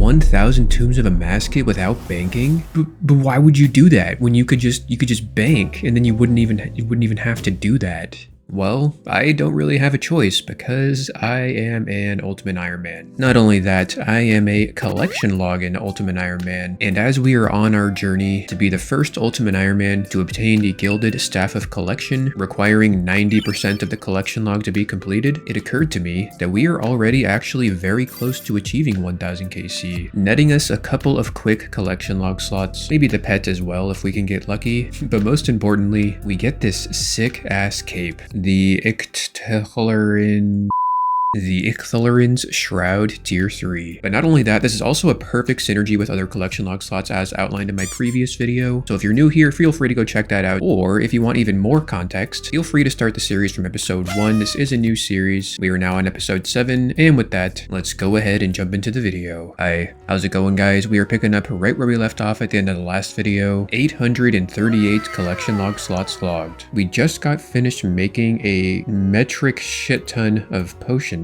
1,000 tombs of Amascut without banking? But why would you do that when you could just bank and then you wouldn't even have to do that? Well, I don't really have a choice because I am an Ultimate Iron Man. Not only that, I am a collection log in Ultimate Iron Man, and as we are on our journey to be the first Ultimate Iron Man to obtain the Gilded Staff of Collection, requiring 90% of the collection log to be completed, it occurred to me that we are already actually very close to achieving 1000 KC, netting us a couple of quick collection log slots, maybe the pet as well if we can get lucky, but most importantly, we get this sick-ass cape. The Icthalarin's Shroud Tier 3. But not only that, this is also a perfect synergy with other collection log slots as outlined in my previous video. So if you're new here, feel free to go check that out. Or if you want even more context, feel free to start the series from episode 1. This is a new series. We are now on episode 7. And with that, let's go ahead and jump into the video. Hi, how's it going guys? We are picking up right where we left off at the end of the last video. 838 collection log slots logged. We just got finished making a metric shit ton of potions.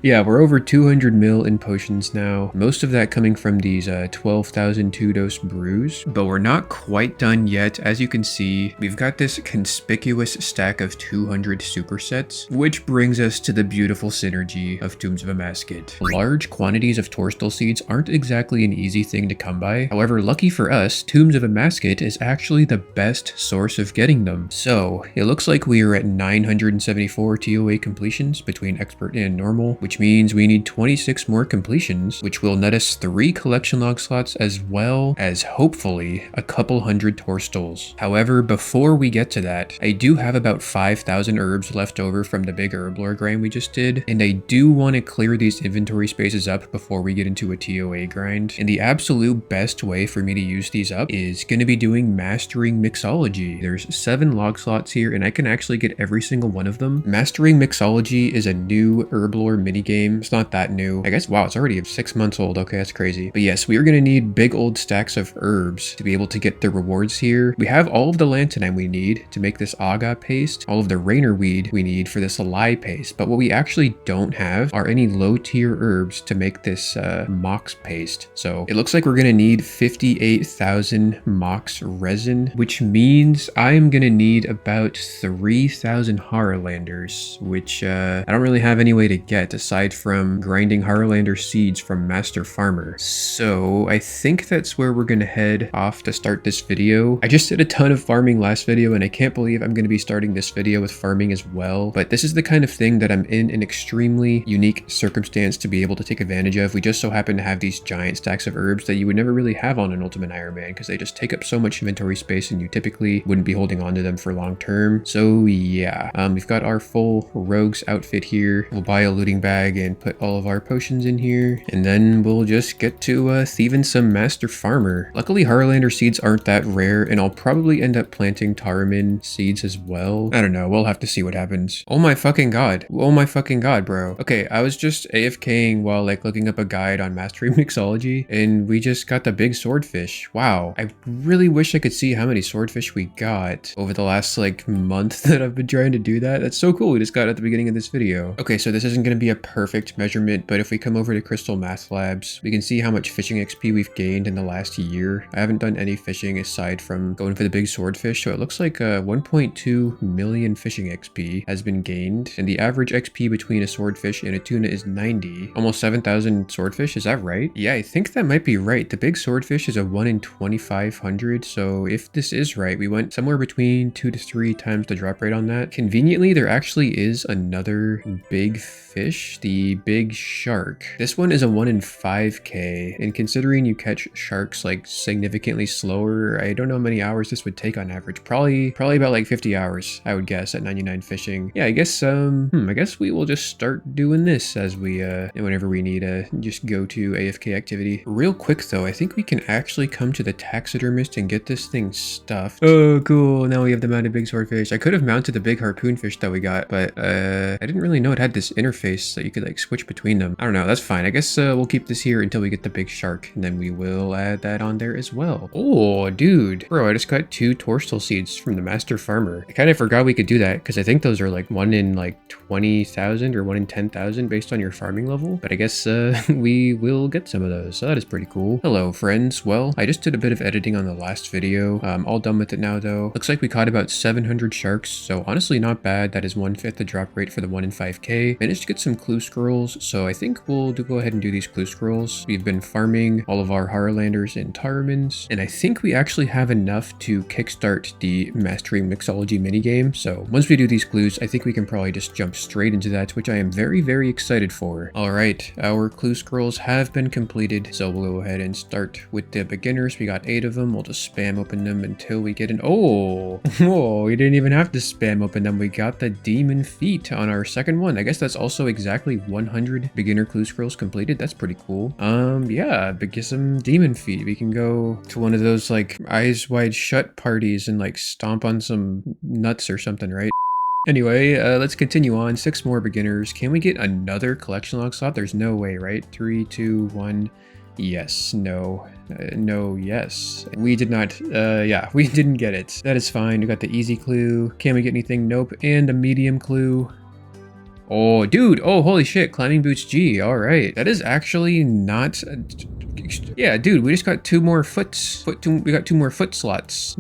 Yeah, we're over 200 mil in potions now. Most of that coming from these 12,000 2-dose brews, but we're not quite done yet. As you can see, we've got this conspicuous stack of 200 supersets, which brings us to the beautiful synergy of Tombs of Amascut. Large quantities of Torstal seeds aren't exactly an easy thing to come by. However, lucky for us, Tombs of Amascut is actually the best source of getting them. So it looks like we are at 974 TOA completions between expert and normal, which means we need 26 more completions, which will net us 3 collection log slots as well as hopefully a couple hundred Torstals. However, before we get to that, I do have about 5,000 herbs left over from the big herb lore grind we just did, and I do want to clear these inventory spaces up before we get into a TOA grind. And the absolute best way for me to use these up is going to be doing mastering Mixology. There's 7 log slots here, and I can actually get every single one of them. Mastering Mixology is a new herb lore minigame. It's not that new. I guess, wow, it's already 6 months old. Okay, that's crazy. But yes, we are going to need big old stacks of herbs to be able to get the rewards here. We have all of the lantanine we need to make this aga paste, all of the rainer weed we need for this lye paste, but what we actually don't have are any low tier herbs to make this mox paste. So it looks like we're going to need 58,000 mox resin, which means I am going to need about 3,000 Harlanders, which I don't really have any way to get aside from grinding Harlander seeds from Master Farmer. So I think that's where we're gonna head off to start this video. I just did a ton of farming last video and I can't believe I'm gonna be starting this video with farming as well, but this is the kind of thing that I'm in an extremely unique circumstance to be able to take advantage of. We just so happen to have these giant stacks of herbs that you would never really have on an Ultimate Iron Man because they just take up so much inventory space and you typically wouldn't be holding on to them for long term. So yeah, we've got our full rogues outfit here. We'll buy a looting bag and put all of our potions in here, and then we'll just get to thieving some Master Farmer. Luckily, Harlander seeds aren't that rare, and I'll probably end up planting Taramin seeds as well. I don't know, we'll have to see what happens. Oh my fucking god. Oh my fucking god, bro. Okay, I was just AFKing while like looking up a guide on mastering Mixology, and we just got the big swordfish. Wow. I really wish I could see how many swordfish we got over the last like month that I've been trying to do that. That's so cool. We just got it at the beginning of this video. Okay, so this isn't going to be a perfect measurement, but if we come over to Crystal Math Labs, we can see how much fishing XP we've gained in the last year. I haven't done any fishing aside from going for the big swordfish, so it looks like 1.2 million fishing XP has been gained, and the average XP between a swordfish and a tuna is 90. Almost 7,000 swordfish, is that right? Yeah, I think that might be right. The big swordfish is a 1 in 2,500, so if this is right, we went somewhere between 2 to 3 times the drop rate on that. Conveniently, there actually is another big fish, the big shark. This one is a 1 in 5k, and considering you catch sharks like significantly slower, I don't know how many hours this would take on average. Probably about like 50 hours, I would guess, at 99 fishing. Yeah, I guess I guess we will just start doing this as we whenever we need to just go to AFK activity. Real quick though, I think we can actually come to the taxidermist and get this thing stuffed. Oh cool, now we have the mounted big swordfish. I could have mounted the big harpoon fish that we got, but I didn't really know it had this interface so you could like switch between them. I don't know, that's fine. I guess we'll keep this here until we get the big shark, and then we will add that on there as well. Oh, dude. Bro, I just got 2 torstal seeds from the master farmer. I kind of forgot we could do that because I think those are like 1 in like 20,000 or 1 in 10,000 based on your farming level. But I guess we will get some of those. So that is pretty cool. Hello, friends. Well, I just did a bit of editing on the last video. I'm all done with it now, though. Looks like we caught about 700 sharks. So honestly, not bad. That is 1/5 the drop rate for the 1 in 5k. Managed to get some clue scrolls. So I think we'll go ahead and do these clue scrolls. We've been farming all of our Harlanders and Tarmans. And I think we actually have enough to kickstart the Mastering Mixology minigame. So once we do these clues, I think we can probably just jump straight into that, which I am very, very excited for. All right, our clue scrolls have been completed. So we'll go ahead and start with the beginners. We got 8 of them. We'll just spam open them until we get an... Oh, we didn't even have to spam open them. We got the demon feet on our second one. I guess that's also exactly 100 beginner clue scrolls completed. That's pretty cool. Yeah, get some demon feet. We can go to one of those like eyes wide shut parties and like stomp on some nuts or something, right? Anyway, let's continue on. 6 more beginners. Can we get another collection log slot? There's no way, right? 3, 2, 1. Yes, no, no, yes. We did not, yeah, we didn't get it. That is fine. We got the easy clue. Can we get anything? Nope. And a medium clue. Oh, dude. Oh, holy shit. Climbing boots G. All right. That is actually not... Yeah, dude, we just got 2 more we got 2 more foot slots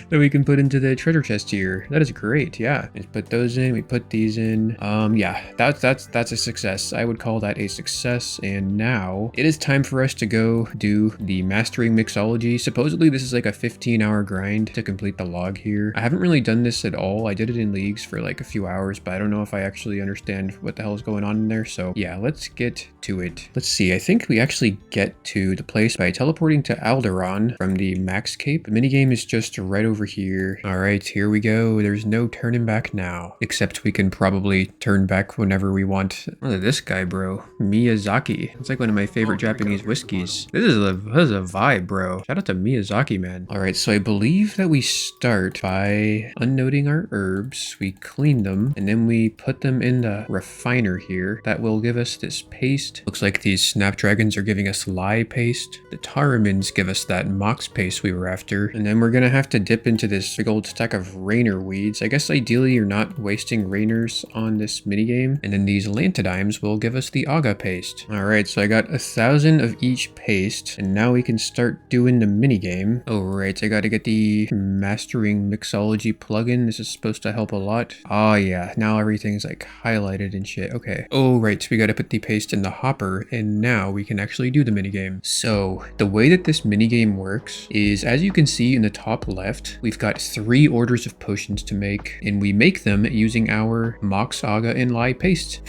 that we can put into the treasure chest here. That is great. Yeah, let's put those in. We put these in. Yeah, that's a success. I would call that a success. And now it is time for us to go do the Mastering Mixology. Supposedly this is like a 15-hour grind to complete the log here. I haven't really done this at all. I did it in leagues for like a few hours, but I don't know if I actually understand what the hell is going on in there. So yeah, let's get to it. Let's see. I think we actually get to the place by teleporting to Alderaan from the Max Cape. The minigame is just right over here. All right, here we go. There's no turning back now, except we can probably turn back whenever we want. Look at this guy, bro. Miyazaki. It's like one of my favorite Japanese whiskeys. This is a vibe, bro. Shout out to Miyazaki, man. All right, so I believe that we start by unnoting our herbs. We clean them, and then we put them in the refiner here. That will give us this paste. Looks like these snapdragons are giving us lye paste. The Taramans give us that mox paste we were after. And then we're gonna have to dip into this big old stack of rainer weeds. I guess ideally you're not wasting rainers on this minigame. And then these lantidimes will give us the aga paste. Alright, so I got 1,000 of each paste. And now we can start doing the minigame. Oh right, I gotta get the Mastering Mixology plugin. This is supposed to help a lot. Oh yeah, now everything's like highlighted and shit. Okay. Oh right, so we gotta put the paste in the hopper. And now we can actually do the minigame. So the way that this minigame works is, as you can see in the top left, we've got 3 orders of potions to make, and we make them using our Mox, Aga, and Lye paste.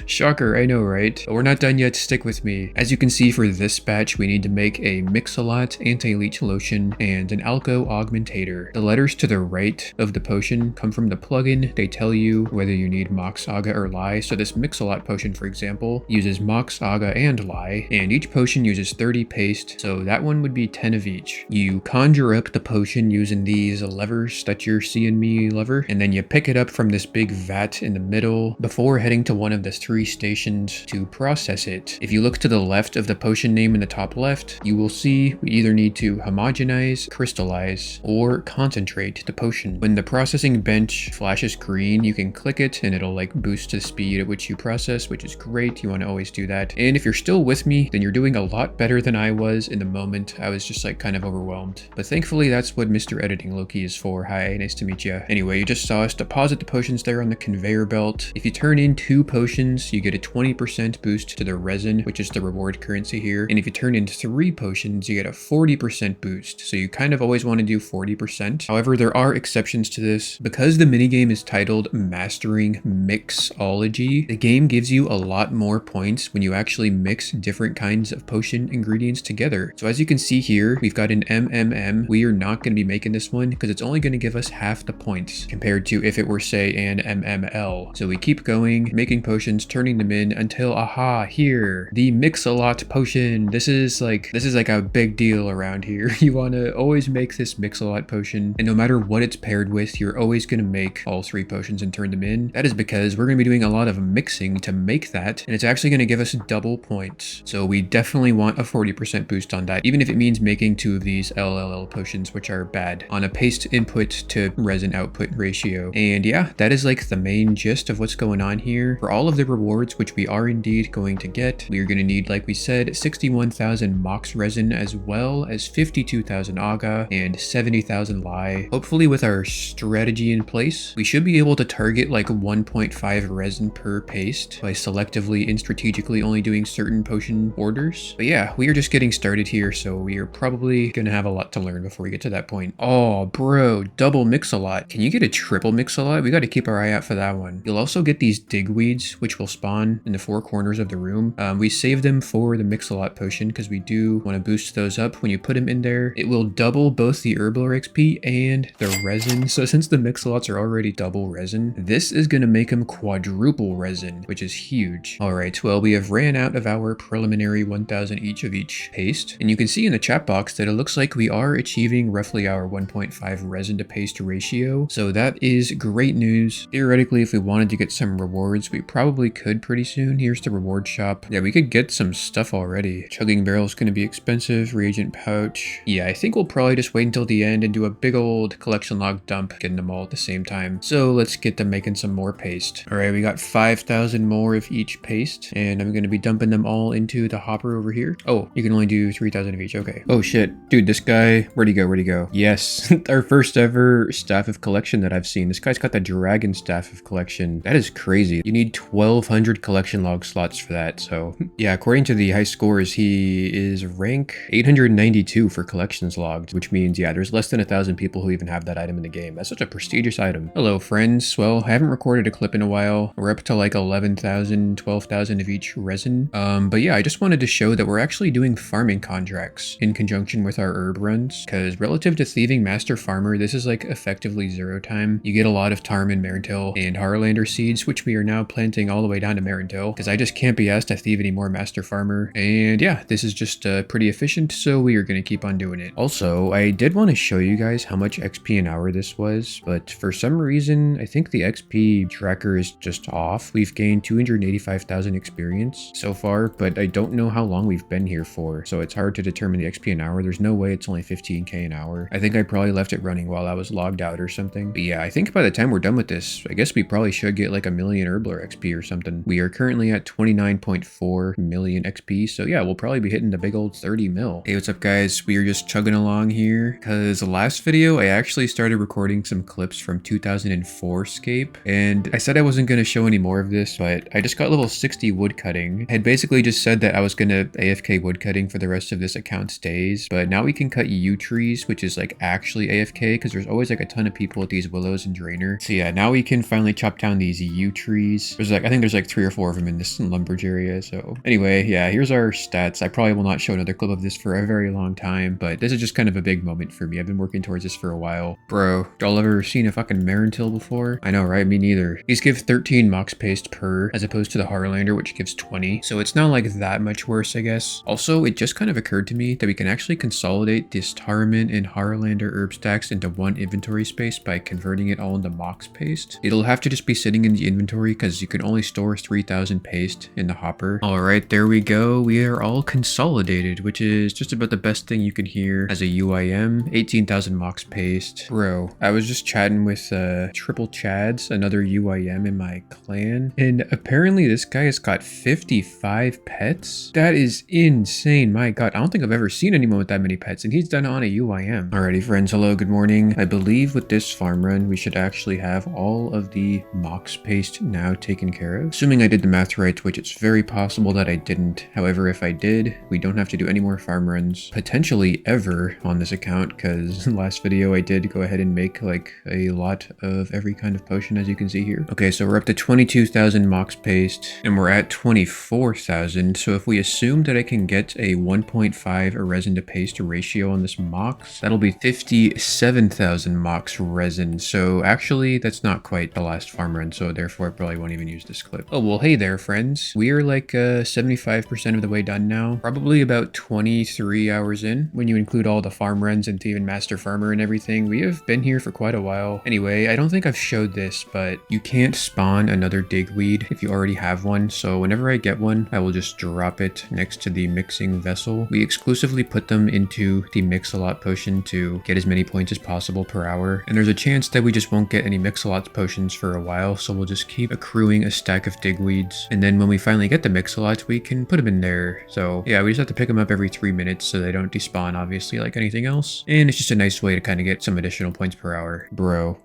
Shocker, I know, right? But we're not done yet, stick with me. As you can see for this batch, we need to make a Mix-a-Lot anti-leech lotion and an Alco augmentator. The letters to the right of the potion come from the plugin. They tell you whether you need Mox, Aga, or Lye. So this Mix-a-Lot potion, for example, uses Mox, Aga, and Lye, and each potion uses 30 paste, so that one would be 10 of each. You conjure up the potion using these levers that you're seeing me lever, and then you pick it up from this big vat in the middle before heading to one of the 3 stations to process it. If you look to the left of the potion name in the top left, you will see we either need to homogenize, crystallize, or concentrate the potion. When the processing bench flashes green, you can click it and it'll like boost the speed at which you process, which is great. You want to always do that. And if you're still with me, then you're doing a lot better than I was in the moment. I was just like kind of overwhelmed. But thankfully that's what Mr. Editing Loki is for. Hi, nice to meet you. Anyway, you just saw us deposit the potions there on the conveyor belt. If you turn in 2 potions, you get a 20% boost to the resin, which is the reward currency here. And if you turn in 3 potions, you get a 40% boost. So you kind of always want to do 40%. However, there are exceptions to this. Because the minigame is titled Mastering Mixology, the game gives you a lot more points when you actually mix different kinds of potion ingredients together. So as you can see here, we've got an MMM. We are not going to be making this one because it's only going to give us half the points compared to if it were, say, an MML. So we keep going, making potions, turning them in until, aha, here, the Mix-a-Lot potion. This is like a big deal around here. You want to always make this Mix-a-Lot potion, and no matter what it's paired with, you're always going to make all 3 potions and turn them in. That is because we're going to be be doing a lot of mixing to make that, and it's actually going to give us double points. So we definitely want a 40% boost on that, even if it means making 2 of these LLL potions, which are bad, on a paste input to resin output ratio. And yeah, that is like the main gist of what's going on here. For all of the rewards, which we are indeed going to get, we are going to need, like we said, 61,000 mox resin, as well as 52,000 aga and 70,000 lye. Hopefully with our strategy in place, we should be able to target like 1.5 resin per paste by selectively and strategically only doing certain potion orders. But yeah, we are just getting started here, so we are probably gonna have a lot to learn before we get to that point. Oh bro, double Mixolot. Can you get a triple Mixolot? We got to keep our eye out for that one. You'll also get these digweeds, which will spawn in the 4 corners of the room. We saved them for the Mixolot potion because we do want to boost those up. When you put them in there, it will double both the Herbler XP and the resin. So since the Mixolots are already double resin, this is going to make them quadruple resin, which is huge. All right, well, we have ran out of our preliminary 1,000 each of each paste. And you can see in the chat box that it looks like we are achieving roughly our 1.5 resin to paste ratio. So that is great news. Theoretically, if we wanted to get some rewards, we probably could pretty soon. Here's the reward shop. Yeah, we could get some stuff already. Chugging barrel is going to be expensive. Reagent pouch. Yeah, I think we'll probably just wait until the end and do a big old collection log dump, getting them all at the same time. So let's get them making some more paste. All right, we got 5,000 more of each paste, and I'm going to be dumping them all into the hopper over here. Oh, you can only do 3,000 of each. Okay. Oh shit. Dude, this guy, where'd he go? Where'd he go? Yes. Our first ever staff of collection that I've seen. This guy's got the dragon staff of collection. That is crazy. You need 1,200 collection log slots for that. So yeah, according to the high scores, he is rank 892 for collections logged, which means, yeah, there's less than 1,000 people who even have that item in the game. That's such a prestigious item. Hello, friends. Well, I haven't recorded a clip in a while. We're up to like 11,000, 12,000 of each resin. But yeah, I just wanted to show that we're actually doing farming contracts in conjunction with our herb runs, because relative to thieving master farmer, this is like effectively 0 time. You get a lot of Tarman, Marentil, and Harlander seeds, which we are now planting all the way down to Marentil, because I just can't be asked to thieve any more master farmer. And yeah, this is just pretty efficient, so we are going to keep on doing it. Also, I did want to show you guys how much XP an hour this was, but for some reason, I think the XP tracker is just off. We've gained 285,000 experience so far, but I don't know how long we've been here for, so it's hard to determine the XP an hour. There's no way it's only 15k an hour. I think I probably left it running while I was logged out or something. But yeah, I think by the time we're done with this, I guess we probably should get like 1 million Herbler XP or something. We are currently at 29.4 million XP, so yeah, we'll probably be hitting the big old 30 mil. Hey, what's up guys? We are just chugging along here, because the last video I actually started recording some clips from 2004 Scape, and I said I wasn't going to show any more of this, but I just got level 60 woodcutting. I had basically just said that I was going to AFK woodcutting for the rest of this account's days, but now we can cut yew trees, which is like actually AFK, because there's always like a ton of people with these willows and drainer. So yeah, now we can finally chop down these yew trees. There's like, I think there's like 3 or 4 of them in this lumberge area. So anyway, yeah, here's our stats. I probably will not show another clip of this for a very long time, but this is just kind of a big moment for me. I've been working towards this for a while. Bro, y'all ever seen a fucking Marentil before? I know, right? Me neither. These give 13 mox paste per, as opposed to the Harlander, which gives 20. So it's not like that much worse, I guess. Also, it just kind of occurred to me that we can actually consolidate this Tarman and Harlander herb stacks into one inventory space by converting it all into mox paste. It'll have to just be sitting in the inventory because you can only store 3,000 paste in the hopper. All right, there we go. We are all consolidated, which is just about the best thing you can hear as a UIM. 18,000 mox paste. Bro, I was just chatting with Triple Chads, another UIM in my clan, and apparently this guy has got 55 pets. That is insane. My god, I don't think I've ever seen anyone with that many pets, and he's done it on a UIM. Alrighty friends, hello, good morning. I believe with this farm run, we should actually have all of the mox paste now taken care of. Assuming I did the math right, which it's very possible that I didn't. However, if I did, we don't have to do any more farm runs, potentially ever, on this account, because last video I did go ahead and make like a lot of every kind of potion, as you can see here. Okay, so we're up to 22,000 mox paste, and we're at 24,000. So if we assume that I can get a 1.5 resin to paste ratio on this mox, that'll be 57,000 mox resin. So actually, that's not quite the last farm run, so therefore I probably won't even use this clip. Oh, well, hey there, friends. We are like 75% of the way done now. Probably about 23 hours in, when you include all the farm runs and even master farmer and everything. We have been here for quite a while. Anyway, I don't think I've showed this, but you can't spawn spawn another digweed if you already have one. So whenever I get one, I will just drop it next to the mixing vessel. We exclusively put them into the Mix-a-Lot potion to get as many points as possible per hour. And there's a chance that we just won't get any Mix-a-Lot potions for a while. So we'll just keep accruing a stack of digweeds. And then when we finally get the Mix-a-Lot, we can put them in there. So yeah, we just have to pick them up every 3 minutes so they don't despawn, obviously, like anything else. And it's just a nice way to kind of get some additional points per hour. Bro.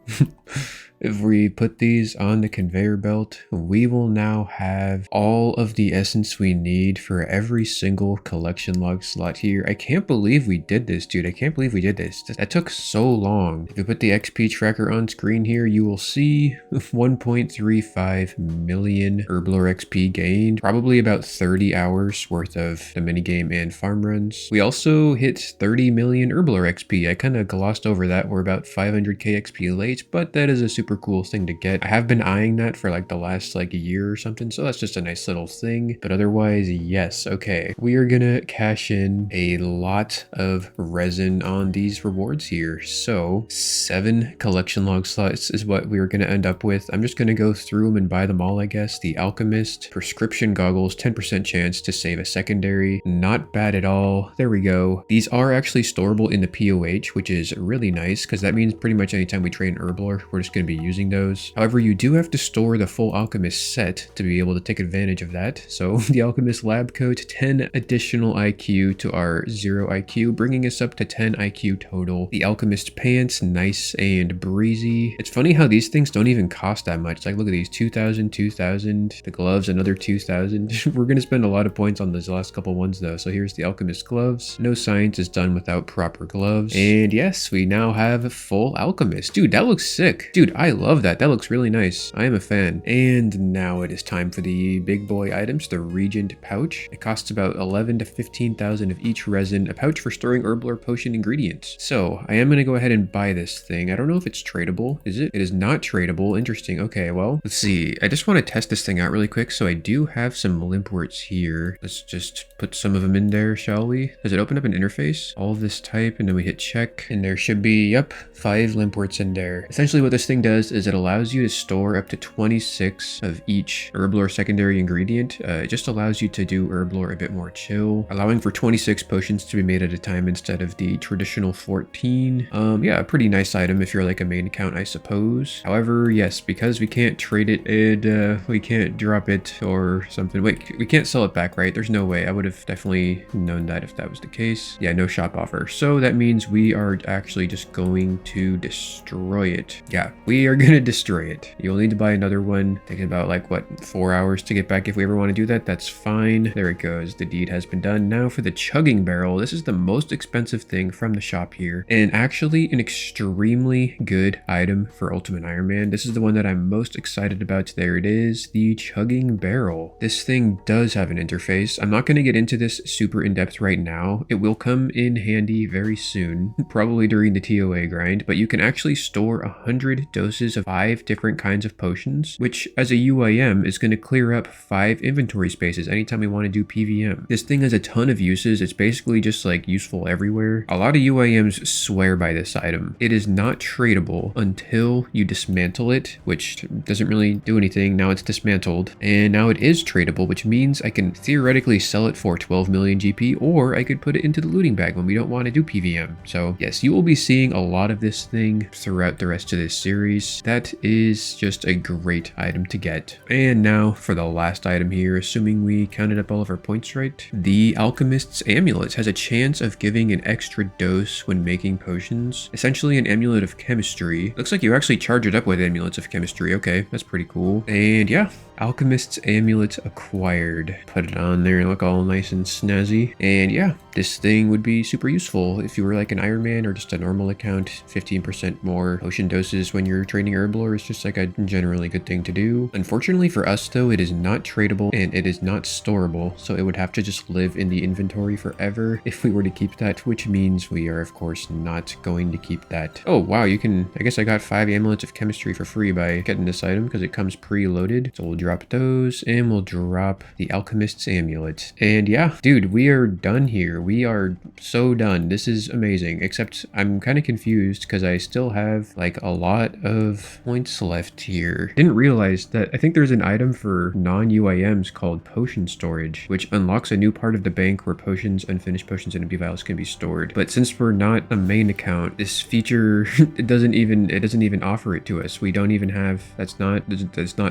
If we put these on the conveyor belt, we will now have all of the essence we need for every single collection log slot here. I can't believe we did this, dude. I can't believe we did this. That took so long. If you put the XP tracker on screen here, you will see 1.35 million Herblore XP gained. Probably about 30 hours worth of the minigame and farm runs. We also hit 30 million Herblore XP. I kind of glossed over that. We're about 500k XP late, but that is a super cool thing to get. I have been eyeing that for like the last like a year or something, so that's just a nice little thing. But otherwise, yes. Okay, we are gonna cash in a lot of resin on these rewards here. So 7 collection log slots is what we are gonna end up with. I'm just gonna go through them and buy them all, I guess. The alchemist prescription goggles, 10% chance to save a secondary, not bad at all. There we go. These are actually storable in the POH, which is really nice because that means pretty much anytime we trade an Herblore, we're just gonna be using those. However, you do have to store the full alchemist set to be able to take advantage of that. So the alchemist lab coat, 10 additional IQ to our 0 IQ, bringing us up to 10 IQ total. The alchemist pants, nice and breezy. It's funny how these things don't even cost that much. Like, look at these, 2,000, 2,000. The gloves, another 2,000. We're gonna spend a lot of points on those last couple ones though. So here's the alchemist gloves. No science is done without proper gloves. And yes, we now have full alchemist. Dude, that looks sick. Dude, I love that. That looks really nice. I am a fan. And now it is time for the big boy items, the Regent pouch. It costs about 11 to 15,000 of each resin, a pouch for storing Herblore potion ingredients. So I am going to go ahead and buy this thing. I don't know if it's tradable. Is it? It is not tradable. Interesting. Okay, well, let's see. I just want to test this thing out really quick. So I do have some limpworts here. Let's just put some of them in there, shall we? Does it open up an interface? All of this type, and then we hit check, and there should be, yep, 5 limpworts in there. Essentially what this thing does is it allows you to store up to 26 of each Herblore secondary ingredient. It just allows you to do Herblore a bit more chill, allowing for 26 potions to be made at a time instead of the traditional 14. Yeah, a pretty nice item if you're like a main account, I suppose. However, yes, because we can't trade it, we can't drop it or something. Wait, we can't sell it back, right? There's no way. I would have definitely known that if that was the case. Yeah, no shop offer. So that means we are actually just going to destroy it. Yeah, we are gonna destroy it. You'll need to buy another one. Taking about like what, 4 hours to get back if we ever want to do that. That's fine. There it goes. The deed has been done. Now for the chugging barrel. This is the most expensive thing from the shop here, and actually an extremely good item for Ultimate Iron Man. This is the one that I'm most excited about. There it is, the chugging barrel. This thing does have an interface. I'm not going to get into this super in depth right now. It will come in handy very soon, probably during the TOA grind, but you can actually store 100 doses of 5 different kinds of potions, which as a UIM is going to clear up 5 inventory spaces anytime we want to do PVM. This thing has a ton of uses. It's basically just like useful everywhere. A lot of UIMs swear by this item. It is not tradable until you dismantle it, which doesn't really do anything. Now it's dismantled, and now it is tradable, which means I can theoretically sell it for 12 million GP, or I could put it into the looting bag when we don't want to do PVM. So yes, you will be seeing a lot of this thing throughout the rest of this series. That is just a great item to get. And now for the last item here, assuming we counted up all of our points right, the Alchemist's Amulet has a chance of giving an extra dose when making potions. Essentially an amulet of chemistry. Looks like you actually charge it up with amulets of chemistry. Okay, that's pretty cool. And yeah, Alchemist's Amulet acquired. Put it on there and look all nice and snazzy. And yeah, this thing would be super useful if you were like an Iron Man or just a normal account. 15% more potion doses when you're trading Herblore is just like a generally good thing to do. Unfortunately for us though, it is not tradable and it is not storable, so it would have to just live in the inventory forever if we were to keep that, which means we are of course not going to keep that. Oh wow, you can, I guess I got 5 amulets of chemistry for free by getting this item because it comes preloaded. So we'll drop drop those, and we'll drop the Alchemist's Amulet. And yeah, dude, we are done here. We are so done. This is amazing, except I'm kind of confused because I still have like a lot of points left here. Didn't realize that I think there's an item for non-UIMs called Potion Storage, which unlocks a new part of the bank where potions, unfinished potions, and empty vials can be stored. But since we're not a main account, this feature it doesn't even offer it to us. We don't even have that's not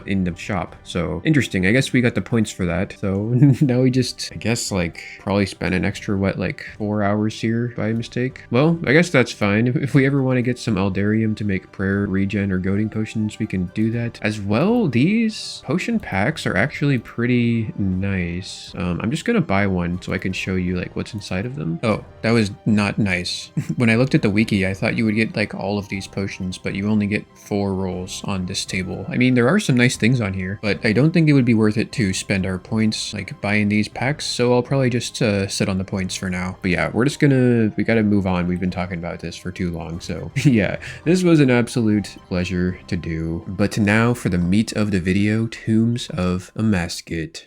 in the shop. So interesting. I guess we got the points for that. So now we just, I guess, like probably spend an extra like 4 hours here by mistake. Well, I guess that's fine. If we ever want to get some Aldarium to make prayer, regen, or goading potions, we can do that as well. These potion packs are actually pretty nice. I'm just gonna buy one so I can show you like what's inside of them. Oh, that was not nice. When I looked at the wiki, I thought you would get like all of these potions, but you only get 4 rolls on this table. I mean, there are some nice things on here, but I don't think it would be worth it to spend our points like buying these packs, so I'll probably just sit on the points for now. But yeah, we gotta move on. We've been talking about this for too long, so yeah, this was an absolute pleasure to do. But now for the meat of the video, Tombs of Amascut.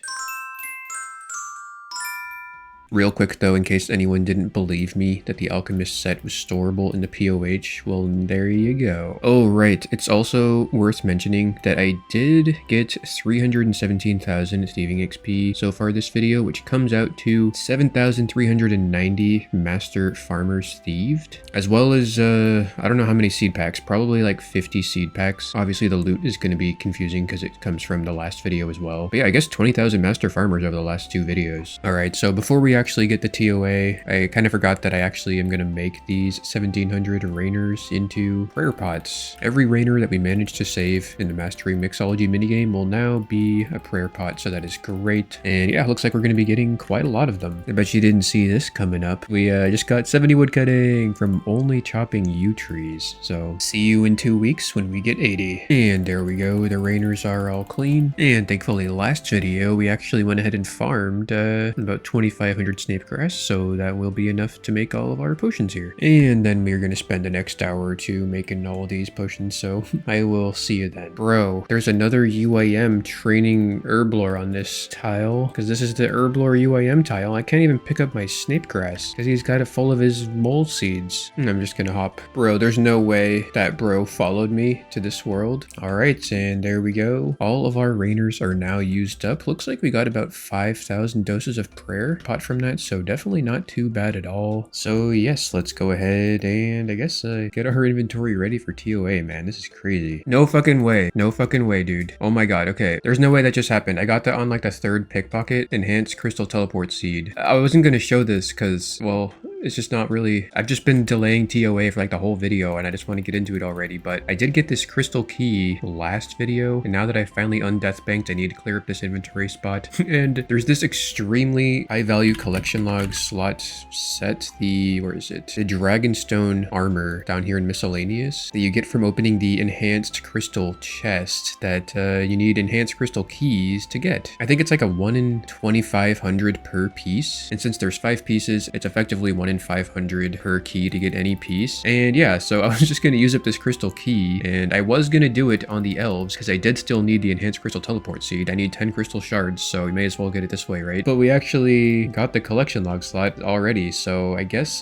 Real quick though, in case anyone didn't believe me that the Alchemist set was storable in the POH, well, there you go. Oh, right. It's also worth mentioning that I did get 317,000 thieving XP so far this video, which comes out to 7,390 Master Farmers Thieved, as well as, I don't know how many seed packs, probably like 50 seed packs. Obviously, the loot is going to be confusing because it comes from the last video as well. But yeah, I guess 20,000 Master Farmers over the last 2 videos. All right, so before we actually get the TOA, I kind of forgot that I actually am going to make these 1700 Rainers into prayer pots. Every Rainer that we manage to save in the Mastery Mixology minigame will now be a prayer pot, so that is great. And yeah, looks like we're going to be getting quite a lot of them. I bet you didn't see this coming up. We just got 70 wood cutting from only chopping yew trees. So see you in 2 weeks when we get 80. And there we go, the Rainers are all clean. And thankfully last video we actually went ahead and farmed about 2,500 snape grass, so that will be enough to make all of our potions here. And then we're going to spend the next hour or two making all these potions, so I will see you then. Bro, there's another UIM training herblore on this tile, because this is the herblore UIM tile. I can't even pick up my snape grass because he's got it full of his mole seeds. I'm just gonna hop. Bro, there's no way that bro followed me to this world. All right, and there we go. All of our Rainers are now used up. Looks like we got about 5,000 doses of prayer pot from that, so definitely not too bad at all. So yes, let's go ahead and I guess get our inventory ready for TOA, man. This is crazy. No fucking way. No fucking way, dude. Oh my god, okay. There's no way that just happened. I got that on like the 3rd pickpocket, enhanced crystal teleport seed. I wasn't gonna show this because, well, it's just not really, I've just been delaying TOA for like the whole video and I just want to get into it already, but I did get this crystal key last video, and now that I finally undeath banked, I need to clear up this inventory spot. And there's this extremely high value collection log slot set, where is it? The Dragonstone armor down here in miscellaneous that you get from opening the enhanced crystal chest that you need enhanced crystal keys to get. I think it's like a 1 in 2,500 per piece, and since there's 5 pieces, it's effectively 1 in 500 per key to get any piece. And yeah, so I was just going to use up this crystal key, and I was going to do it on the elves because I did still need the enhanced crystal teleport seed. I need 10 crystal shards, so we may as well get it this way, right? But we actually got the collection log slot already, so I guess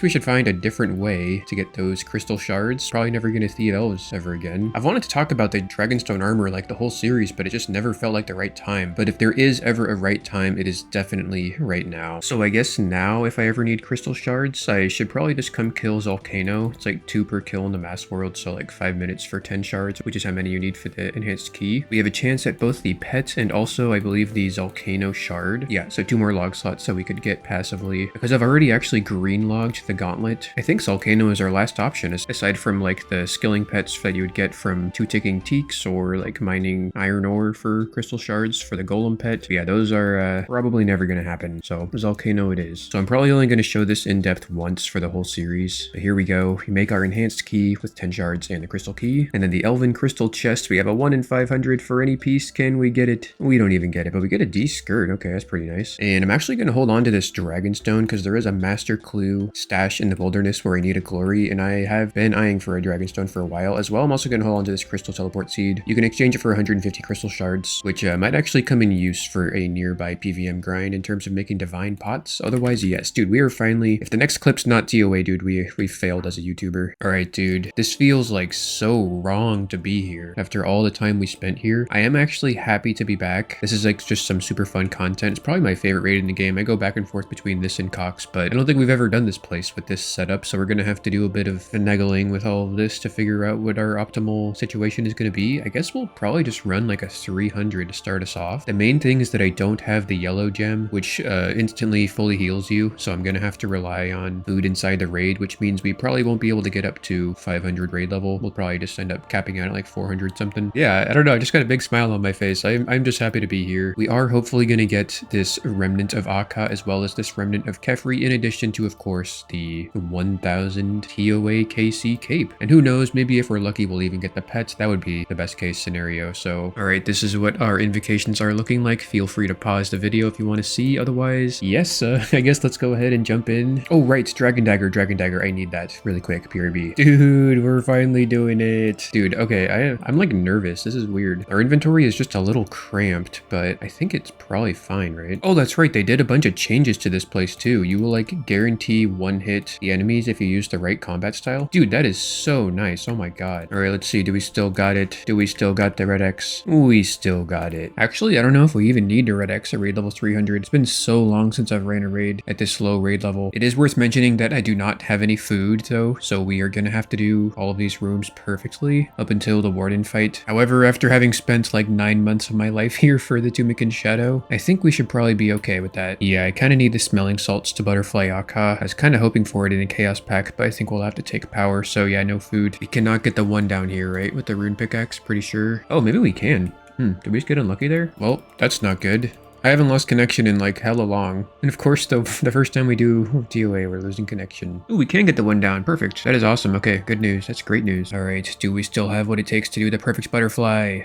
we should find a different way to get those crystal shards. Probably never going to thieve elves ever again. I've wanted to talk about the Dragonstone armor like the whole series, but it just never felt like the right time. But if there is ever a right time, it is definitely right now. So I guess now if I ever need crystal shards, I should probably just come kill Zolcano. It's like 2 per kill in the mass world, so like 5 minutes for 10 shards, which is how many you need for the enhanced key. We have a chance at both the pet and also I believe the Zolcano shard. Yeah, so 2 more log slots so we could get passively, because I've already actually green logged the gauntlet. I think Zolcano is our last option, aside from like the skilling pets that you would get from 2 ticking teaks or like mining iron ore for crystal shards for the golem pet. But yeah, those are probably never going to happen, so Zolcano it is. So I'm probably only going to show show this in depth once for the whole series. But here we go. We make our enhanced key with 10 shards and the crystal key. And then the elven crystal chest, we have a 1 in 500 for any piece. Can we get it? We don't even get it, but we get a D skirt. Okay, that's pretty nice. And I'm actually going to hold on to this dragon stone because there is a master clue stash in the wilderness where I need a glory, and I have been eyeing for a dragon stone for a while as well. I'm also going to hold on to this crystal teleport seed. You can exchange it for 150 crystal shards, which might actually come in use for a nearby PVM grind in terms of making divine pots. Otherwise, yes, dude, we are finally, if the next clip's not TOA, dude, we failed as a YouTuber. All right, dude, this feels like so wrong to be here after all the time we spent here. I am actually happy to be back. This is like just some super fun content. It's probably my favorite raid in the game. I go back and forth between this and Cox, but I don't think we've ever done this place with this setup, so we're gonna have to do a bit of finagling with all of this to figure out what our optimal situation is gonna be. I guess we'll probably just run like a 300 to start us off. The main thing is that I don't have the yellow gem, which instantly fully heals you, so I'm gonna have to rely on food inside the raid, which means we probably won't be able to get up to 500 raid level. We'll probably just end up capping out at like 400 something. Yeah, I don't know, I just got a big smile on my face. I'm just happy to be here. We are hopefully gonna get this remnant of Akka as well as this remnant of Kefri, in addition to, of course, the 1000 TOA KC cape. And who knows, maybe if we're lucky, we'll even get the pets. That would be the best case scenario. So, all right, this is what our invocations are looking like. Feel free to pause the video if you want to see. Otherwise, yes, I guess let's go ahead and jump in. Oh, right, Dragon Dagger. I need that really quick, PRB. Dude, we're finally doing it. Dude, okay, I'm like nervous. This is weird. Our inventory is just a little cramped, but I think it's probably fine, right? Oh, that's right. They did a bunch of changes to this place too. You will like guarantee one hit the enemies if you use the right combat style. Dude, that is so nice. Oh my god. All right, let's see. Do we still got it? Do we still got the red X? We still got it. Actually, I don't know if we even need the red X at raid level 300. It's been so long since I've ran a raid at this low raid level. It is worth mentioning that I do not have any food though, so we are gonna have to do all of these rooms perfectly up until the warden fight. However, after having spent like 9 months of my life here for the Tumican Shadow, I think we should probably be okay with that. Yeah, I kind of need the smelling salts to butterfly Akka. I was kind of hoping for it in a chaos pack, but I think we'll have to take power, so yeah, no food. We cannot get the one down here, right? With the rune pickaxe, pretty sure. Oh, maybe we can. Did we just get unlucky there? Well, that's not good. I haven't lost connection in like hella long. And of course, the first time we do DOA, we're losing connection. Ooh, we can get the one down. Perfect. That is awesome. Okay, good news. That's great news. All right, do we still have what it takes to do the perfect butterfly?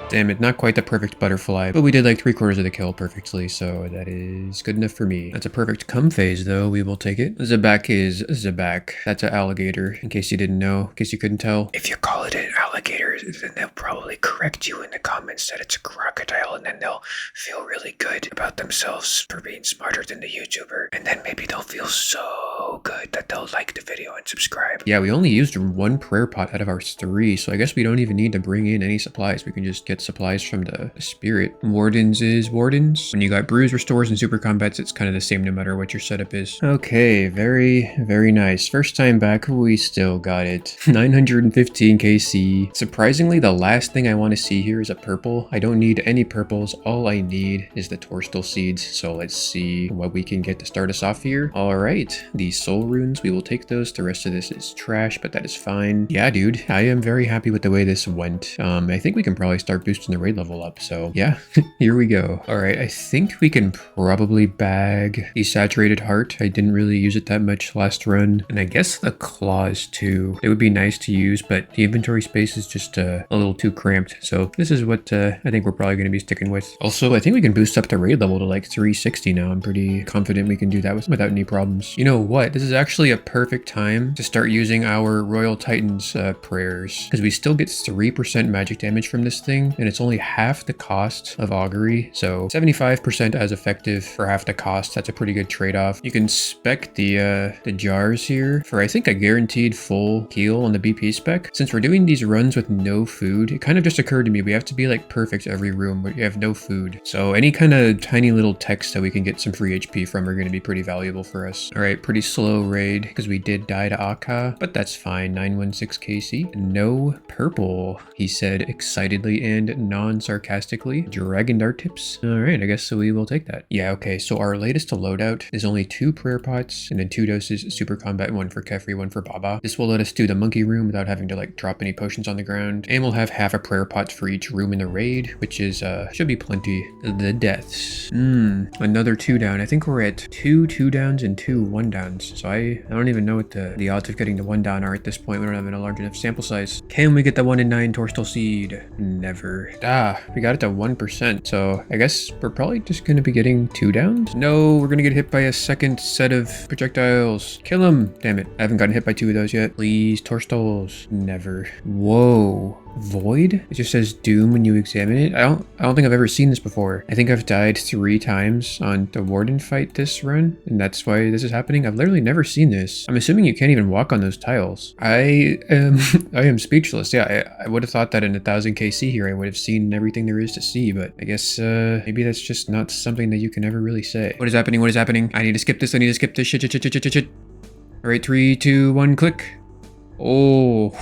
Damn it, not quite the perfect butterfly, but we did like 3/4 of the kill perfectly, so that is good enough for me. That's a perfect come phase though, we will take it. Zabak is Zabak. That's an alligator, in case you didn't know, in case you couldn't tell. If you call it an alligator, then they'll probably correct you in the comments that it's a crocodile, and then they'll feel really good about themselves for being smarter than the YouTuber. And then maybe they'll feel so good that they'll like the video and subscribe. Yeah, we only used 1 prayer pot out of our 3, so I guess we don't even need to bring in any supplies. We can just get supplies from the spirit. Wardens is wardens. When you got brews, restores, and super combats, it's kind of the same no matter what your setup is. Okay, very, very nice. First time back, we still got it. 915 KC. Surprisingly, the last thing I want to see here is a purple. I don't need any purples. All I need is the Torstal seeds. So let's see what we can get to start us off here. All right, the soul runes, we will take those. The rest of this is trash, but that is fine. Yeah, dude, I am very happy with the way this went. I think we can probably start boosting the raid level up, so yeah. Here we go. All right, I think we can probably bag the saturated heart. I didn't really use it that much last run, and I guess the claws too. It would be nice to use, but the inventory space is just a little too cramped, so this is what I think we're probably going to be sticking with. Also, I think we can boost up the raid level to like 360 now. I'm pretty confident we can do that without any problems. You know what? This is actually a perfect time to start using our Royal Titans prayers, because we still get 3% magic damage from this thing, and it's only half the cost of augury, so 75% as effective for half the cost. That's a pretty good trade-off. You can spec the jars here for, I think, a guaranteed full heal on the BP spec. Since we're doing these runs with no food, it kind of just occurred to me we have to be like perfect every room, but you have no food. So any kind of tiny little text that we can get some free HP from are going to be pretty valuable for us. All right, pretty slow slow raid because we did die to Akka, but that's fine. 916 KC. No purple, he said excitedly and non-sarcastically. Dragon Dart tips. All right, I guess so we will take that. Yeah, okay, so our latest to loadout is only 2 prayer pots and then 2 doses super combat, 1 for Kefri, 1 for Baba. This will let us do the monkey room without having to like drop any potions on the ground, and we'll have half a prayer pot for each room in the raid, which is should be plenty. The deaths. Another 2 down. I think we're at 2 2-downs and 2 1-downs. So I don't even know what the odds of getting the 1 down are at this point. We don't have a large enough sample size. Can we get the 1 in 9 Torstal Seed? Never. We got it to 1%. So I guess we're probably just gonna be getting 2 downs. No, we're gonna get hit by a second set of projectiles. Kill him. Damn it. I haven't gotten hit by 2 of those yet. Please, Torstals. Never. Whoa. Void? It just says doom when you examine it. I don't think I've ever seen this before. I think I've died 3 times on the warden fight this run, and that's why this is happening. I've literally never seen this. I'm assuming you can't even walk on those tiles. I am speechless. Yeah, I would have thought that in 1000 KC here I would have seen everything there is to see, but I guess maybe that's just not something that you can ever really say. What is happening? What is happening? I need to skip this. I need to skip this. Shit. All right, 3, 2, 1, click. Oh.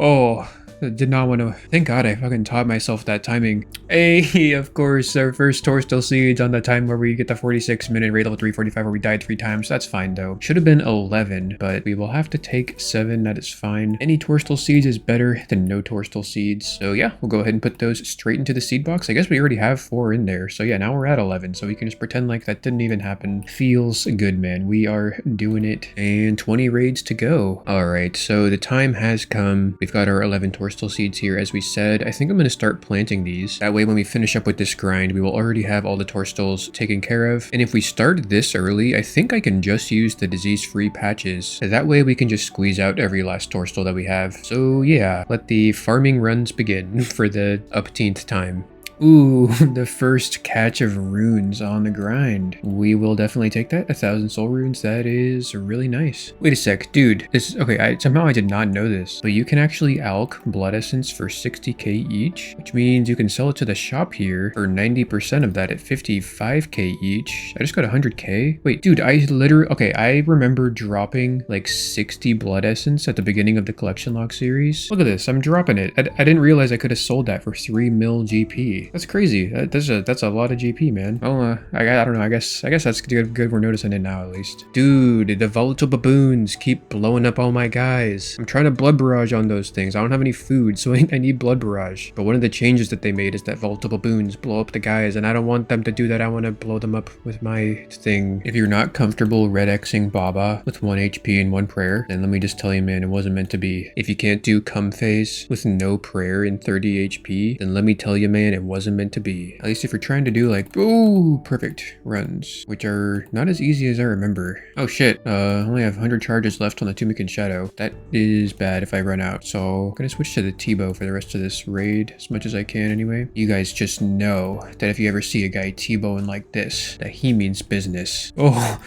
Oh, I did not want to. Thank God I fucking taught myself that timing. Hey, of course, our first Torstal Seeds on the time where we get the 46-minute raid level 345 where we died 3 times. That's fine though. Should have been 11, but we will have to take 7. That is fine. Any Torstal Seeds is better than no Torstal Seeds. So yeah, we'll go ahead and put those straight into the seed box. I guess we already have 4 in there. So yeah, now we're at 11. So we can just pretend like that didn't even happen. Feels good, man. We are doing it. And 20 raids to go. All right, so the time has come. We've got our 11 Torstal Seeds here, as we said. I think I'm going to start planting these. That way, when we finish up with this grind, we will already have all the Torstals taken care of. And if we start this early, I think I can just use the disease-free patches. That way, we can just squeeze out every last Torstal that we have. So yeah, let the farming runs begin for the upteenth time. Ooh, the first catch of runes on the grind. We will definitely take that. 1,000 soul runes. That is really nice. Wait a sec, dude. Okay. Somehow I did not know this, but you can actually alch blood essence for 60k each, which means you can sell it to the shop here for 90% of that at 55k each. I just got 100k. Wait, dude, I remember dropping like 60 blood essence at the beginning of the collection log series. Look at this. I'm dropping it. I didn't realize I could have sold that for 3 mil GP. That's crazy. That's a lot of GP, man. Oh, I don't know. I guess that's good. We're noticing it now, at least. Dude, the volatile baboons keep blowing up all my guys. I'm trying to blood barrage on those things. I don't have any food, so I need blood barrage. But one of the changes that they made is that volatile baboons blow up the guys, and I don't want them to do that. I want to blow them up with my thing. If you're not comfortable red Xing Baba with 1 HP and 1 prayer, then let me just tell you, man, it wasn't meant to be. If you can't do cum phase with no prayer and 30 HP, then let me tell you, man, it wasn't meant to be. At least if you're trying to do like, ooh, perfect runs, which are not as easy as I remember. Oh shit, I only have 100 charges left on the Tunic and Shadow. That is bad if I run out. So I'm gonna switch to the T-bow for the rest of this raid, as much as I can anyway. You guys just know that if you ever see a guy T-bowing like this, that he means business. Oh,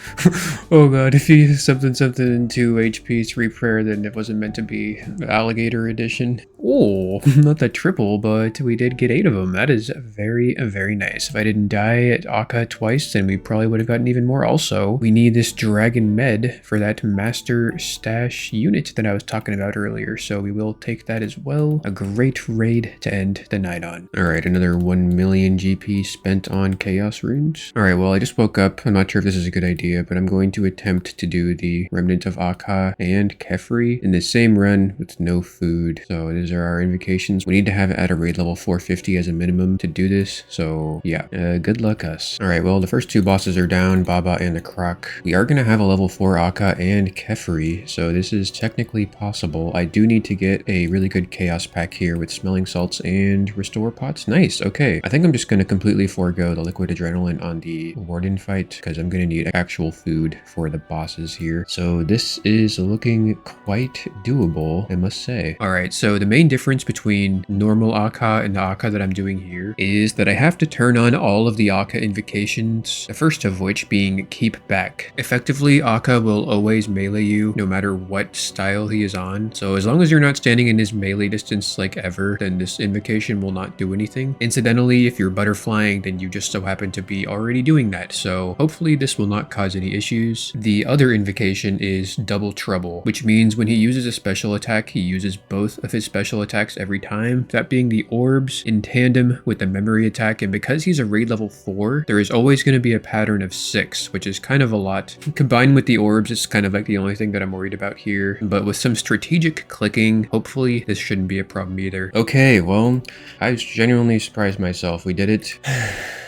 oh god, if he has something 2 HP, 3 prayer, then it wasn't meant to be. Alligator edition. Oh, not the triple, but we did get 8 of them. That is very, very nice. If I didn't die at Akka twice, then we probably would have gotten even more. Also, we need this dragon med for that master stash unit that I was talking about earlier, so we will take that as well. A great raid to end the night on. All right, another 1 million GP spent on chaos runes. All right, well, I just woke up. I'm not sure if this is a good idea, but I'm going to attempt to do the remnant of Akka and Kefri in the same run with no food. So these are our invocations. We need to have it at a raid level 450 as a minimum to do this. So yeah, good luck us. All right, well, the first 2 bosses are down, Baba and the Croc. We are going to have a level 4 Akka and Kefri, so this is technically possible. I do need to get a really good chaos pack here with smelling salts and restore pots. Nice. Okay, I think I'm just going to completely forego the liquid adrenaline on the warden fight because I'm going to need actual food for the bosses here. So this is looking quite doable, I must say. All right, so the main difference between normal Akka and the Akka that I'm doing here here is that I have to turn on all of the Akka invocations, the first of which being Keep Back. Effectively, Akka will always melee you no matter what style he is on, so as long as you're not standing in his melee distance like ever, then this invocation will not do anything. Incidentally, if you're butterflying, then you just so happen to be already doing that, so hopefully this will not cause any issues. The other invocation is Double Trouble, which means when he uses a special attack, he uses both of his special attacks every time, that being the orbs in tandem with the memory attack, and because he's a raid level 4, there is always going to be a pattern of 6, which is kind of a lot. Combined with the orbs, it's kind of like the only thing that I'm worried about here, but with some strategic clicking, hopefully this shouldn't be a problem either. Okay, well, I was genuinely surprised myself. We did it.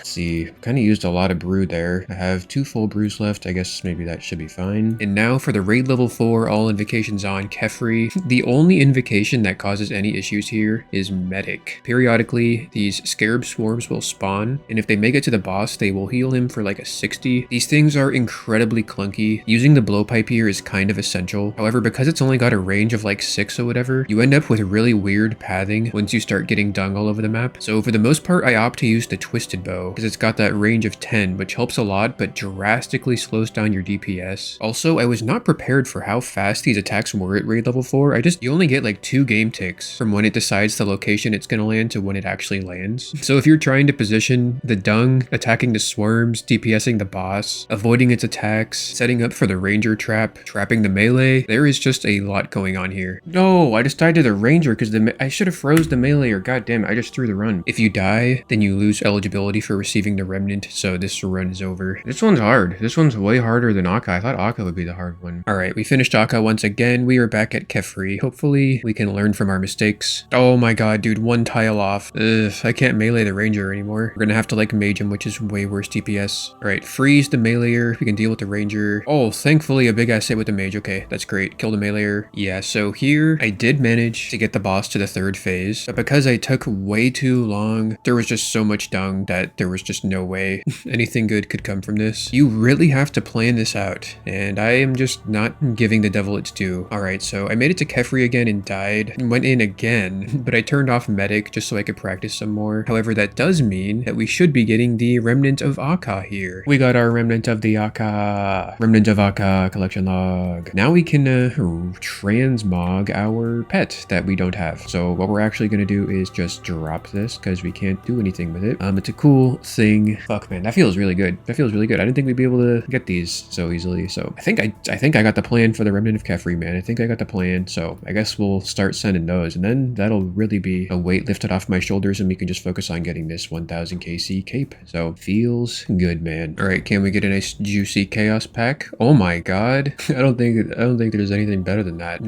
See, kind of used a lot of brew there. I have 2 full brews left. I guess maybe that should be fine. And now for the raid level 4 all invocations on Kefri. The only invocation that causes any issues here is Medic. Periodically, these scarab swarms will spawn, and if they make it to the boss, they will heal him for like a 60. These things are incredibly clunky. Using the blowpipe here is kind of essential. However, because it's only got a range of like 6 or whatever, you end up with really weird pathing once you start getting dung all over the map. So for the most part, I opt to use the Twisted Bow, because it's got that range of 10, which helps a lot, but drastically slows down your DPS. Also, I was not prepared for how fast these attacks were at raid level 4. You only get like 2 game ticks from when it decides the location it's gonna land to when it actually lands. So if you're trying to position the dung, attacking the swarms, DPSing the boss, avoiding its attacks, setting up for the ranger trap, trapping the melee, there is just a lot going on here. No, I just died to the ranger because I should have froze the melee, or goddamn, I just threw the run. If you die, then you lose eligibility for receiving the remnant, so this run is over. This one's hard. This one's way harder than Akka. I thought Akka would be the hard one. Alright, we finished Akka once again. We are back at Kefri. Hopefully, we can learn from our mistakes. Oh my god, dude, 1 tile off. Ugh, I can't melee the ranger anymore. We're gonna have to like mage him, which is way worse DPS. Alright, freeze the meleeer. We can deal with the ranger. Oh, thankfully a big ass hit with the mage. Okay, that's great. Kill the meleeer. Yeah, so here, I did manage to get the boss to the 3rd phase, but because I took way too long, there was just so much dung that there was just no way anything good could come from this. You really have to plan this out, and I am just not giving the devil its due. Alright, so I made it to Kefri again and died, and went in again, but I turned off medic just so I could practice some more. However, that does mean that we should be getting the remnant of Akka here. We got our remnant of the Akka. Remnant of Akka collection log. Now we can transmog our pet that we don't have. So what we're actually going to do is just drop this because we can't do anything with it. It's a cool thing. Fuck, man, that feels really good. That feels really good. I didn't think we'd be able to get these so easily. So I think I got the plan for the remnant of Kefri, man. I think I got the plan. So I guess we'll start sending those, and then that'll really be a weight lifted off my shoulders, and we can just focus on getting this 1000 KC cape. So feels good, man. All right, can we get a nice juicy chaos pack? Oh my god, I don't think there's anything better than that.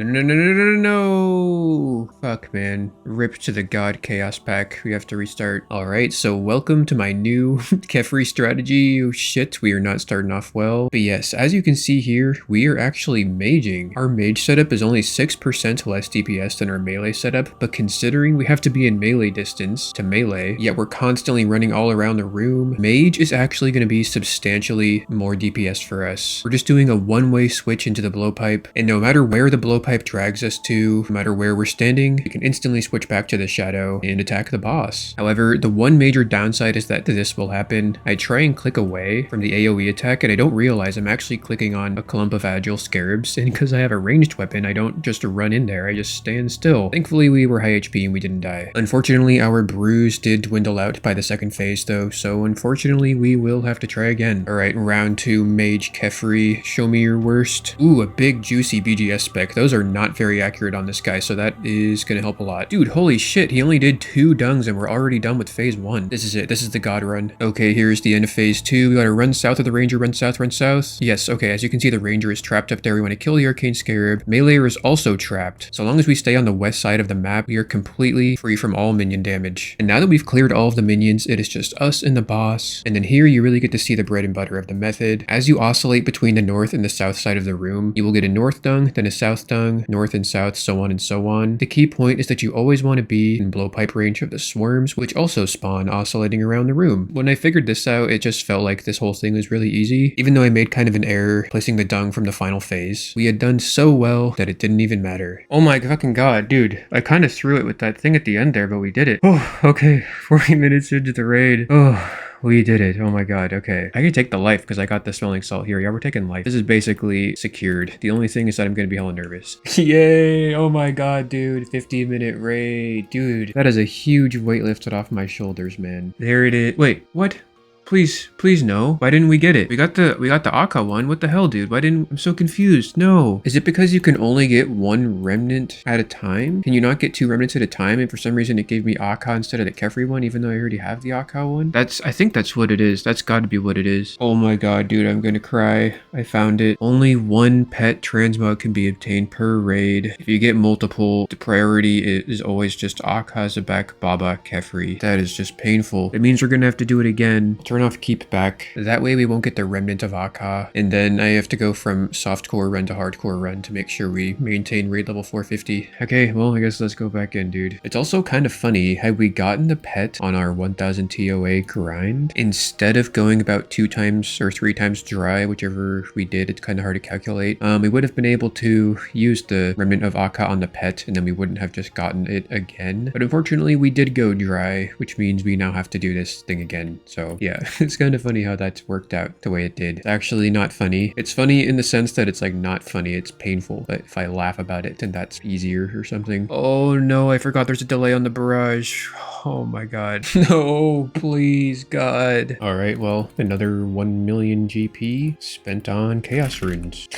No. Fuck, man. Rip to the god chaos pack. We have to restart. All right, so welcome to my new Kefri strategy. Oh shit, we are not starting off well. But yes, as you can see here, we are actually maging. Our mage setup is only 6% less DPS than our melee setup, but considering we have to be in melee distance to melee, yet we're constantly running all around the room, mage is actually going to be substantially more DPS for us. We're just doing a one-way switch into the blowpipe, and no matter where the blowpipe drags us to, no matter where we're standing, we can instantly switch back to the shadow and attack the boss. However, the one major downside is that this will happen. I try and click away from the AoE attack, and I don't realize I'm actually clicking on a clump of agile scarabs, and because I have a ranged weapon, I don't just run in there, I just stand still. Thankfully, we were high HP and we didn't die. Unfortunately, our brews did dwindle out by the 2nd phase though, so unfortunately, we will have to try again. Alright, round 2, Mage Kefri, show me your worst. Ooh, a big juicy BGS spec. Those are not very accurate on this guy, so that is gonna help a lot. Dude, holy shit, he only did 2 dungs and we're already done with phase 1. This is it. This is the god run. Okay, here's the end of phase 2. We gotta run south of the ranger, run south, run south. Yes, okay, as you can see, the ranger is trapped up there. We want to kill the arcane scarab. Meleeer is also trapped. So long as we stay on the west side of the map, we are completely free from all minion damage. And now that we've cleared all of the minions, it is just us and the boss. And then here you really get to see the bread and butter of the method. As you oscillate between the north and the south side of the room, you will get a north dung, then a south dung, north and south, so on and so on. The key point is that you always want to be in blowpipe range of the swarms, which also spawn oscillating around the room. boom. When I figured this out, it just felt like this whole thing was really easy. Even though I made kind of an error placing the dung from the final phase, we had done so well that it didn't even matter. Oh my fucking god, dude. I kind of threw it with that thing at the end there, but we did it. Oh, okay. 40 minutes into the raid. Oh. We did it. Oh my god. Okay. I can take the life because I got the smelling salt here. Yeah, we're taking life. This is basically secured. The only thing is that I'm going to be hella nervous. Yay. Oh my god, dude. 50-minute raid. Dude, that is a huge weight lifted off my shoulders, man. There it is. Wait, what? Please no. Why didn't we get it? We got the Akka one. What the hell, dude? I'm so confused. No. Is it because you can only get one remnant at a time? Can you not get 2 remnants at a time? And for some reason it gave me Akka instead of the Kefri one, even though I already have the Akka one? I think that's what it is. That's gotta be what it is. Oh my god, dude, I'm gonna cry. I found it. Only 1 pet transmog can be obtained per raid. If you get multiple, the priority is always just Akka, Zabek, Baba, Kefri. That is just painful. It means we're gonna have to do it again. Turn off keep back. That way we won't get the remnant of Akka. And then I have to go from softcore run to hardcore run to make sure we maintain raid level 450. Okay, well, I guess let's go back in, dude. It's also kind of funny, had we gotten the pet on our 1000 TOA grind, instead of going about 2 times or 3 times dry, whichever we did, it's kind of hard to calculate, we would have been able to use the remnant of Akka on the pet, and then we wouldn't have just gotten it again. But unfortunately, we did go dry, which means we now have to do this thing again. So yeah. It's kind of funny how that's worked out the way it did. It's actually not funny. It's funny in the sense that it's like not funny, it's painful. But if I laugh about it, then that's easier or something. Oh no, I forgot there's a delay on the barrage. Oh my god. No, please, god. All right, well, another 1 million GP spent on chaos runes.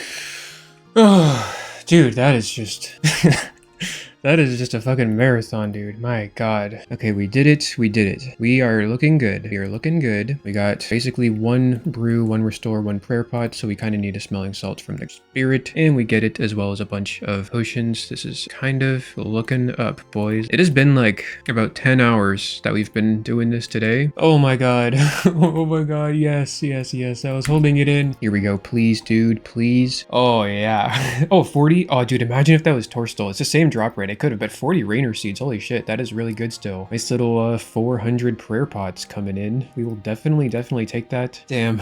Oh, dude, that is just... That is just a fucking marathon, dude. My god. Okay, we did it. We did it. We are looking good. We are looking good. We got basically 1 brew, 1 restore, 1 prayer pot, so we kind of need a smelling salt from the spirit, and we get it as well as a bunch of potions. This is kind of looking up, boys. It has been like about 10 hours that we've been doing this today. Oh my god. Oh my god. Yes, yes, yes. I was holding it in. Here we go. Please, dude. Please. Oh, yeah. Oh, 40? Oh, dude, imagine if that was Torstal. It's the same drop rate. I could have, but 40 Rainer seeds. Holy shit, that is really good still. Nice little 400 prayer pots coming in. We will definitely take that. Damn.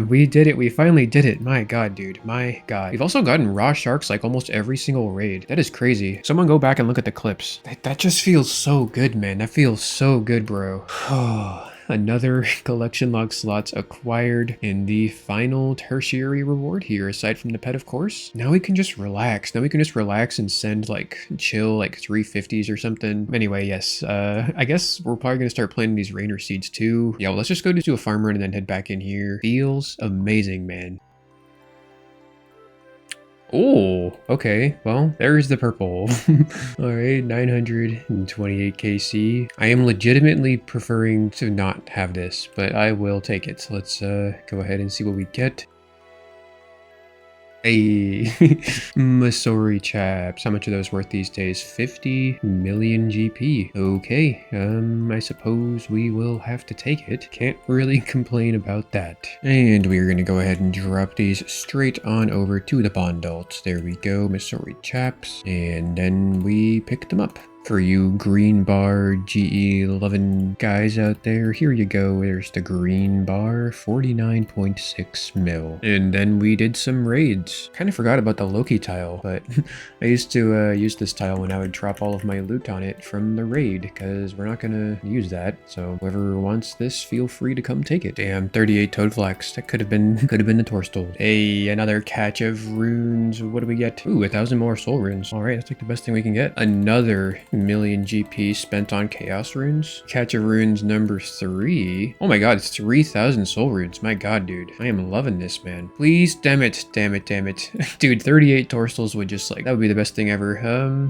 We did it. We finally did it. My god, dude. My god. We've also gotten raw sharks like almost every single raid. That is crazy. Someone go back and look at the clips. That just feels so good, man. That feels so good, bro. Oh. Another collection log slots acquired in the final tertiary reward here, aside from the pet, of course. Now we can just relax. Now we can just relax and send like chill like 350s or something. Anyway, yes, I guess we're probably gonna start planting these Rainer seeds too. Yeah, well, let's just go to do a farm run and then head back in here. Feels amazing, man. Oh, okay. Well, there's the purple. All right, 928 KC. I am legitimately preferring to not have this, but I will take it. So let's go ahead and see what we get. Hey, Masori chaps. How much are those worth these days? 50 million GP. Okay, I suppose we will have to take it. Can't really complain about that. And we're gonna go ahead and drop these straight on over to the Bondalts. There we go, Masori chaps. And then we pick them up. For you green bar GE loving guys out there, here you go. There's the green bar, 49.6 mil. And then we did some raids. Kind of forgot about the Loki tile, but I used to use this tile when I would drop all of my loot on it from the raid, because we're not gonna use that. So whoever wants this, feel free to come take it. Damn, 38 Toad Flax. That could have been the Torstal. Hey, another catch of runes. What do we get? Ooh, 1,000 more soul runes. All right, that's like the best thing we can get. Another million GP spent on chaos runes. Catch of runes number 3. Oh my god, it's 3,000 soul runes. My god, dude. I am loving this, man. Please, damn it. Dude, 38 Torstals would just like, that would be the best thing ever.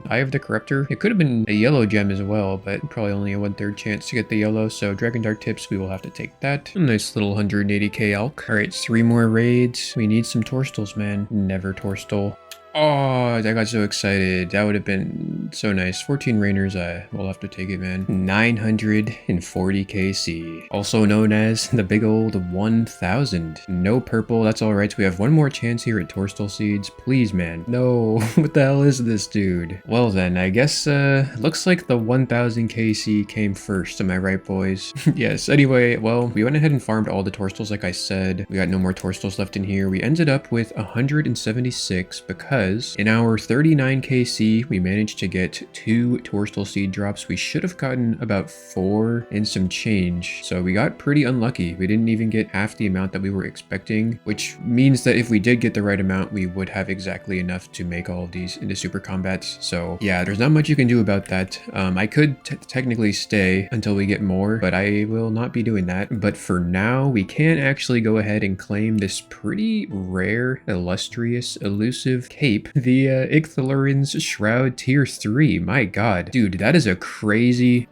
Eye of the Corruptor. It could have been a yellow gem as well, but probably only a 1/3 chance to get the yellow. So Dragon Dart tips, we will have to take that. A nice little 180k elk. All right, 3 more raids. We need some Torstals, man. Never Torstal. Oh, I got so excited. That would have been so nice. 14 Rainers, we'll have to take it, man. 940 KC. Also known as the big old 1000. No purple, that's alright. So we have one more chance here at Torstal Seeds. Please, man. No, what the hell is this, dude? Well then, I guess, looks like the 1000 KC came first. Am I right, boys? Yes, anyway, well, we went ahead and farmed all the Torstals like I said. We got no more Torstals left in here. We ended up with 176 because in our 39 KC, we managed to get 2 Torstal seed drops. We should have gotten about 4 and some change. So we got pretty unlucky. We didn't even get half the amount that we were expecting, which means that if we did get the right amount, we would have exactly enough to make all of these into super combats. So yeah, there's not much you can do about that. I could technically stay until we get more, but I will not be doing that. But for now, we can actually go ahead and claim this pretty rare, illustrious, elusive cape, the Icthalurion's Shroud Tier 3. My god. Dude, that is a crazy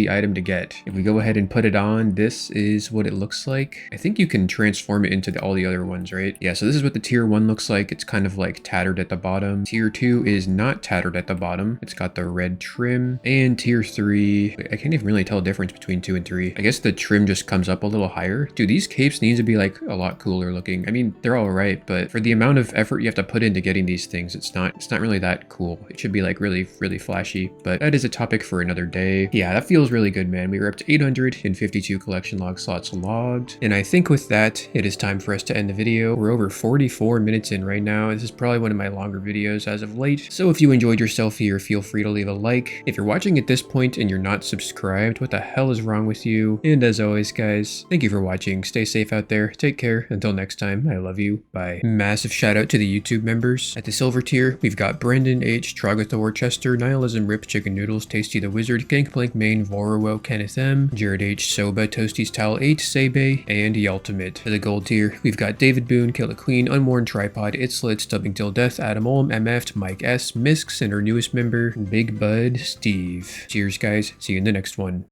item to get. If we go ahead and put it on, this is what it looks like. I think you can transform it into all the other ones, right? Yeah, so this is what the Tier 1 looks like. It's kind of like tattered at the bottom. Tier 2 is not tattered at the bottom. It's got the red trim. And Tier 3, I can't even really tell the difference between 2 and 3. I guess the trim just comes up a little higher. Dude, these capes need to be like a lot cooler looking. I mean, they're all right, but for the amount of effort you have to put into getting these things, it's not really that cool. It should be like really flashy, but that is a topic for another day. Yeah, that feels really good, man. We were up to 852 collection log slots logged, and I think with that, it is time for us to end the video. We're over 44 minutes in right now. This is probably one of my longer videos as of late, so if you enjoyed yourself here, feel free to leave a like. If you're watching at this point and you're not subscribed, what the hell is wrong with you? And as always, guys, thank you for watching. Stay safe out there. Take care. Until next time, I love you. Bye. Massive shout out to the YouTube members. At the silver tier, we've got Brendan H, Trogothor Chester, Nihilism Rip Chicken Noodles, Tasty the Wizard, Gangplank Main, Vorowell, Kenneth M, Jared H, Soba, Toasties Towel 8, Sebe, and Yultimate. To the gold tier, we've got David Boone, Killer Queen, Unworn Tripod, Itzlit, Stubbing Till Death, Adam Olm, MF, Mike S, Misks, and our newest member, Big Bud Steve. Cheers, guys. See you in the next one.